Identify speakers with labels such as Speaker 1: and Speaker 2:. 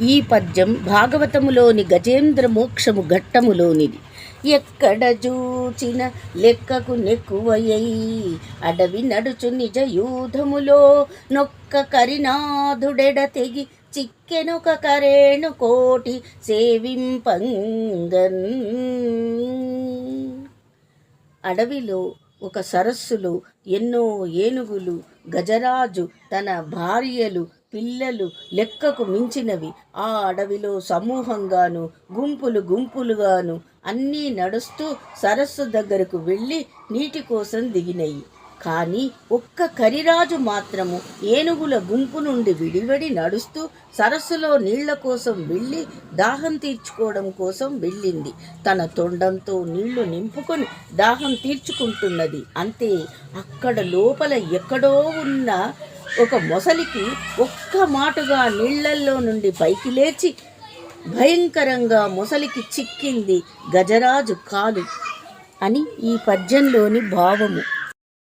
Speaker 1: ఈ పద్యం భాగవతములోని గజేంద్ర మోక్షము ఘట్టములోనిది. ఎక్కడ జూచిన లెక్కకు నెక్కువయ్యి అడవి నడుచు నిజ యూధములో నొక్క కరినాథుడెడ తెగి చిక్కెనొక కరేణు కోటి సేవింపంగన్. అడవిలో ఒక సరస్సులో ఎన్నో ఏనుగులు, గజరాజు, తన భార్యలు, పిల్లలు లెక్కకు మించినవి ఆ అడవిలో సమూహంగాను గుంపులు గుంపులుగాను అన్నీ నడుస్తూ సరస్సు దగ్గరకు వెళ్ళి నీటి కోసం దిగినయి. కానీ ఒక్క కరిరాజు మాత్రము ఏనుగుల గుంపు నుండి విడివడి నడుస్తూ సరస్సులో నీళ్ల కోసం వెళ్ళి దాహం తీర్చుకోవడం కోసం వెళ్ళింది. తన తొండంతో నీళ్లు నింపుకొని దాహం తీర్చుకుంటున్నది. అంతే, అక్కడ లోపల ఎక్కడో ఉన్న ఒక మొసలికి ఒక్క మాటుగా నీళ్లల్లో నుండి పైకి లేచి భయంకరంగా మొసలికి చిక్కింది గజరాజు కాలు అని ఈ పద్యంలోని భావము.